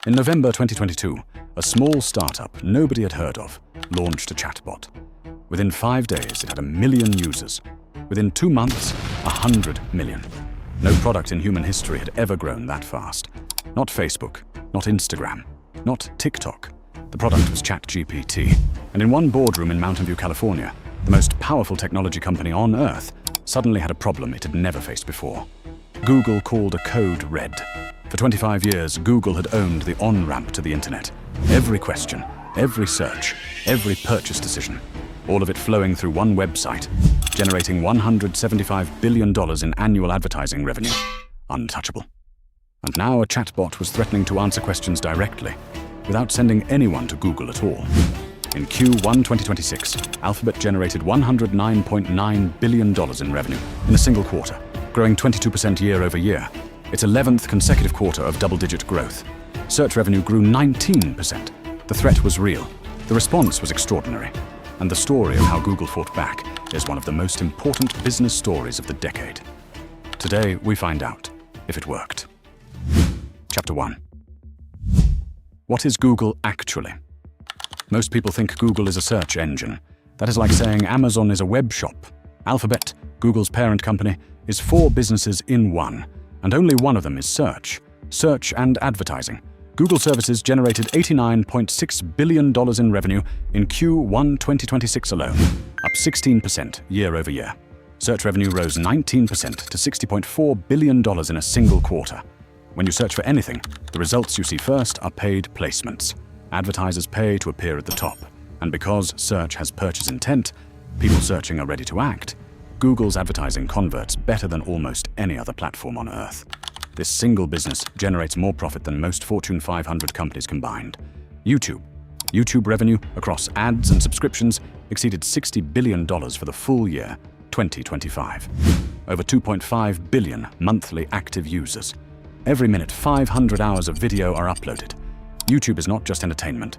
In November 2022, a small startup nobody had heard of launched a chatbot. Within 5 days, it had 1 million users. Within 2 months, 100 million. No product in human history had ever grown that fast. Not Facebook, not Instagram, not TikTok. The product was ChatGPT. And in one boardroom in Mountain View, California, the most powerful technology company on Earth suddenly had a problem it had never faced before. Google called a code red. For 25 years, Google had owned the on-ramp to the internet. Every question, every search, every purchase decision, all of it flowing through one website, generating $175 billion in annual advertising revenue. Untouchable. And now a chatbot was threatening to answer questions directly, without sending anyone to Google at all. In Q1 2026, Alphabet generated $109.9 billion in revenue in a single quarter, growing 22% year over year. Its 11th consecutive quarter of double-digit growth. Search revenue grew 19%. The threat was real. The response was extraordinary. And the story of how Google fought back is one of the most important business stories of the decade. Today, we find out if it worked. Chapter 1. What is Google actually? Most people think Google is a search engine. That is like saying Amazon is a web shop. Alphabet, Google's parent company, is 4 businesses in one, and only one of them is search. Search and advertising. Google services generated $89.6 billion in revenue in Q1 2026 alone, up 16% year over year. Search revenue rose 19% to $60.4 billion in a single quarter. When you search for anything, the results you see first are paid placements. Advertisers pay to appear at the top. And because search has purchase intent, people searching are ready to act. Google's advertising converts better than almost any other platform on Earth. This single business generates more profit than most Fortune 500 companies combined. YouTube revenue across ads and subscriptions exceeded $60 billion for the full year 2025. Over 2.5 billion monthly active users. Every minute, 500 hours of video are uploaded. YouTube is not just entertainment.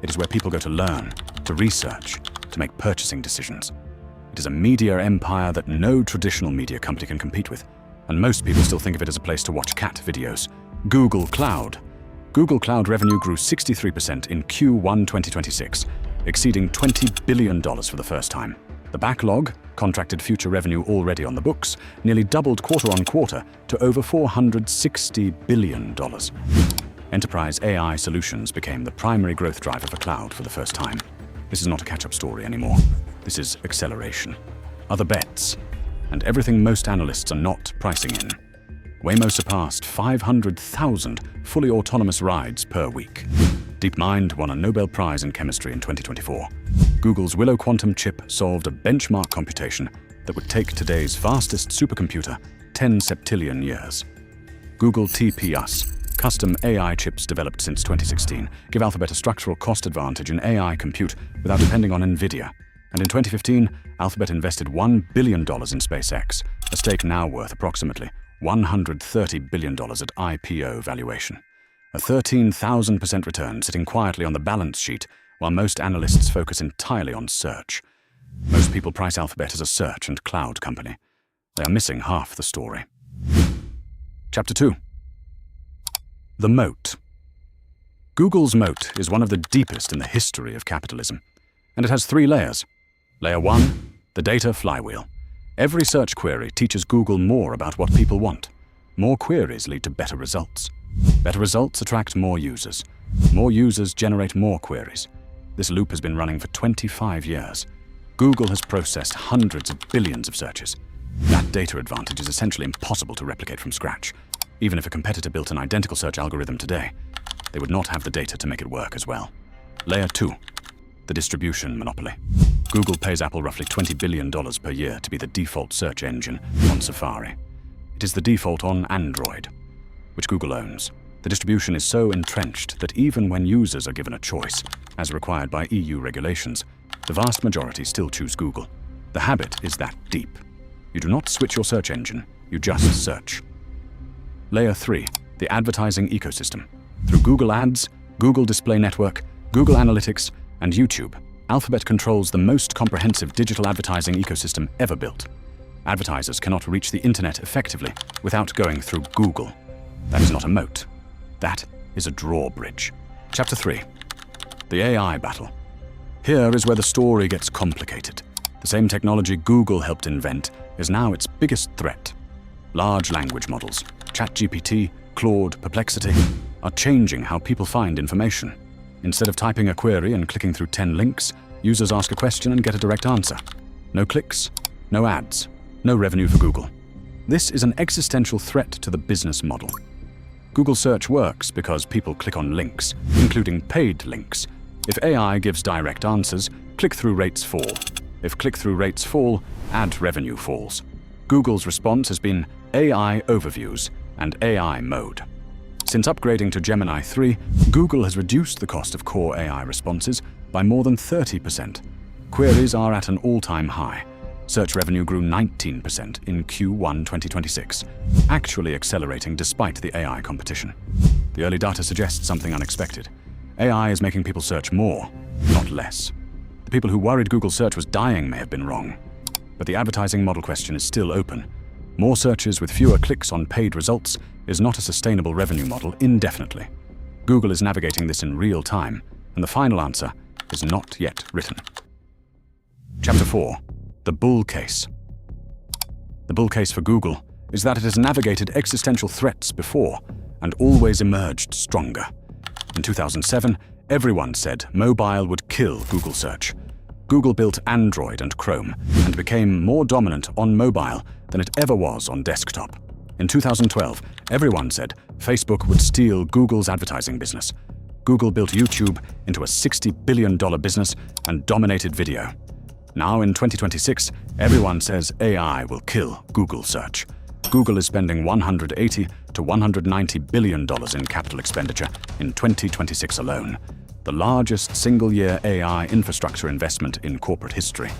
It is where people go to learn, to research, to make purchasing decisions. It is a media empire that no traditional media company can compete with, and most people still think of it as a place to watch cat videos. Google Cloud. Google Cloud revenue grew 63% in Q1 2026, exceeding $20 billion for the first time. The backlog, contracted future revenue already on the books, nearly doubled quarter on quarter to over $460 billion. Enterprise AI solutions became the primary growth driver for cloud for the first time. This is not a catch-up story anymore. This is acceleration. Other bets, and everything most analysts are not pricing in. Waymo surpassed 500,000 fully autonomous rides per week. DeepMind won a Nobel Prize in Chemistry in 2024. Google's Willow quantum chip solved a benchmark computation that would take today's fastest supercomputer 10 septillion years. Google TPUs, custom AI chips developed since 2016, give Alphabet a structural cost advantage in AI compute without depending on NVIDIA. And in 2015, Alphabet invested $1 billion in SpaceX, a stake now worth approximately $130 billion at IPO valuation. A 13,000% return sitting quietly on the balance sheet, while most analysts focus entirely on search. Most people price Alphabet as a search and cloud company. They are missing half the story. Chapter 2. The moat. Google's moat is one of the deepest in the history of capitalism, and it has 3 layers. Layer 1, the data flywheel. Every search query teaches Google more about what people want. More queries lead to better results. Better results attract more users. More users generate more queries. This loop has been running for 25 years. Google has processed hundreds of billions of searches. That data advantage is essentially impossible to replicate from scratch. Even if a competitor built an identical search algorithm today, they would not have the data to make it work as well. Layer 2, the distribution monopoly. Google pays Apple roughly $20 billion per year to be the default search engine on Safari. It is the default on Android, which Google owns. The distribution is so entrenched that even when users are given a choice, as required by EU regulations, the vast majority still choose Google. The habit is that deep. You do not switch your search engine, you just search. Layer 3, the advertising ecosystem. Through Google Ads, Google Display Network, Google Analytics, and YouTube, Alphabet controls the most comprehensive digital advertising ecosystem ever built. Advertisers cannot reach the internet effectively without going through Google. That is not a moat. That is a drawbridge. Chapter 3. The AI battle. Here is where the story gets complicated. The same technology Google helped invent is now its biggest threat. Large language models, ChatGPT, Claude, Perplexity, are changing how people find information. Instead of typing a query and clicking through 10 links, users ask a question and get a direct answer. No clicks, no ads, no revenue for Google. This is an existential threat to the business model. Google search works because people click on links, including paid links. If AI gives direct answers, click-through rates fall. If click-through rates fall, ad revenue falls. Google's response has been AI overviews and AI mode. Since upgrading to Gemini 3, Google has reduced the cost of core AI responses by more than 30%. Queries are at an all-time high. Search revenue grew 19% in Q1 2026, actually accelerating despite the AI competition. The early data suggests something unexpected. AI is making people search more, not less. The people who worried Google search was dying may have been wrong. But the advertising model question is still open. More searches with fewer clicks on paid results is not a sustainable revenue model indefinitely. Google is navigating this in real time, and the final answer is not yet written. Chapter 4. The bull case. The bull case for Google is that it has navigated existential threats before and always emerged stronger. In 2007, everyone said mobile would kill Google search. Google built Android and Chrome and became more dominant on mobile than it ever was on desktop. In 2012, everyone said Facebook would steal Google's advertising business. Google built YouTube into a $60 billion business and dominated video. Now in 2026, everyone says AI will kill Google search. Google is spending $180 to $190 billion in capital expenditure in 2026 alone, the largest single-year AI infrastructure investment in corporate history.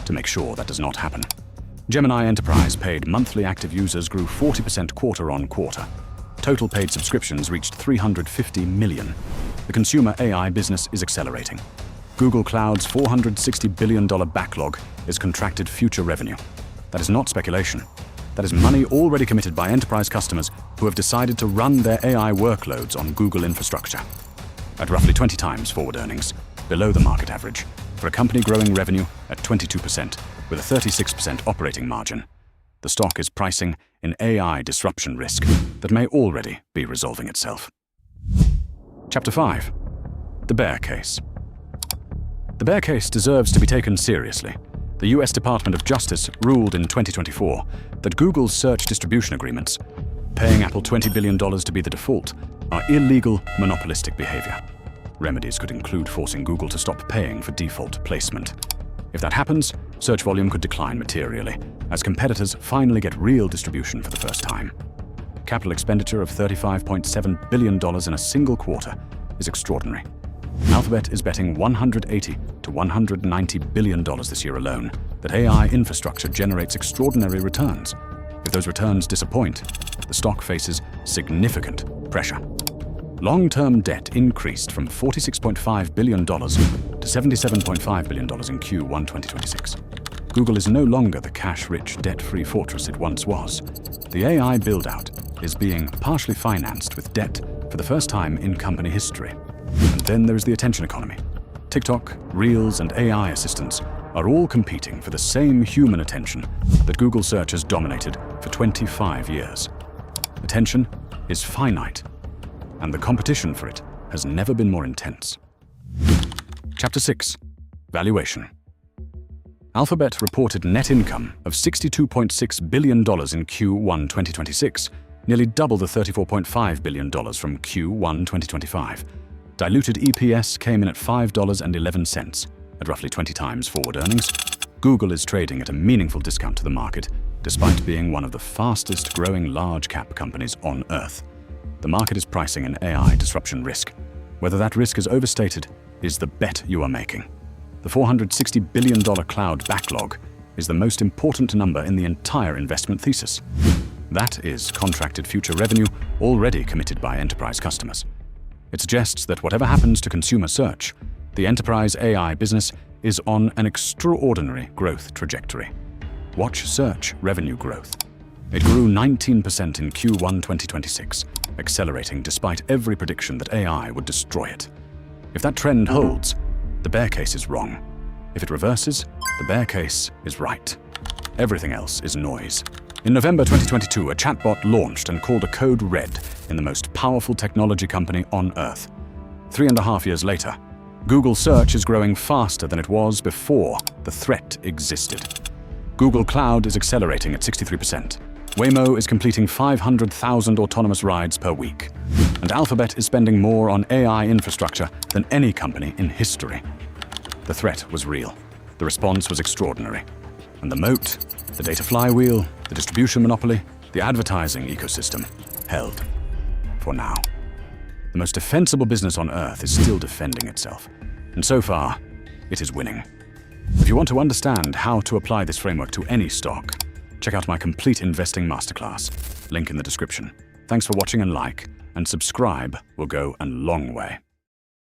To make sure that does not happen, Gemini Enterprise paid monthly active users grew 40% quarter-on-quarter. Total paid subscriptions reached 350 million. The consumer AI business is accelerating. Google Cloud's $460 billion backlog is contracted future revenue. That is not speculation. That is money already committed by enterprise customers who have decided to run their AI workloads on Google infrastructure. At roughly 20 times forward earnings, below the market average, for a company growing revenue at 22% with a 36% operating margin, the stock is pricing in AI disruption risk that may already be resolving itself. Chapter 5. The bear case. The bear case deserves to be taken seriously. The US Department of Justice ruled in 2024 that Google's search distribution agreements, paying Apple $20 billion to be the default, are illegal monopolistic behavior. Remedies could include forcing Google to stop paying for default placement. If that happens, search volume could decline materially, as competitors finally get real distribution for the first time. Capital expenditure of $35.7 billion in a single quarter is extraordinary. Alphabet is betting $180 to $190 billion this year alone that AI infrastructure generates extraordinary returns. If those returns disappoint, the stock faces significant pressure. Long-term debt increased from $46.5 billion to $77.5 billion in Q1 2026. Google is no longer the cash-rich, debt-free fortress it once was. The AI build-out is being partially financed with debt for the first time in company history. And then there is the attention economy. TikTok, Reels, and AI assistants are all competing for the same human attention that Google search has dominated for 25 years. Attention is finite, and the competition for it has never been more intense. Chapter 6. Valuation. Alphabet reported net income of $62.6 billion in Q1 2026, nearly double the $34.5 billion from Q1 2025. Diluted EPS came in at $5.11, at roughly 20 times forward earnings. Google is trading at a meaningful discount to the market, despite being one of the fastest growing large-cap companies on Earth. The market is pricing an AI disruption risk. Whether that risk is overstated is the bet you are making. The $460 billion cloud backlog is the most important number in the entire investment thesis. That is contracted future revenue already committed by enterprise customers. It suggests that whatever happens to consumer search, the enterprise AI business is on an extraordinary growth trajectory. Watch search revenue growth. It grew 19% in Q1 2026, accelerating despite every prediction that AI would destroy it. If that trend holds, the bear case is wrong. If it reverses, the bear case is right. Everything else is noise. In November 2022, a chatbot launched and called a code red in the most powerful technology company on Earth. 3.5 years later, Google search is growing faster than it was before the threat existed. Google Cloud is accelerating at 63%. Waymo is completing 500,000 autonomous rides per week. And Alphabet is spending more on AI infrastructure than any company in history. The threat was real. The response was extraordinary. And the moat, the data flywheel, the distribution monopoly, the advertising ecosystem held. For now. The most defensible business on Earth is still defending itself. And so far, it is winning. If you want to understand how to apply this framework to any stock, check out my complete investing masterclass. Link in the description. Thanks for watching, and like and subscribe will go a long way.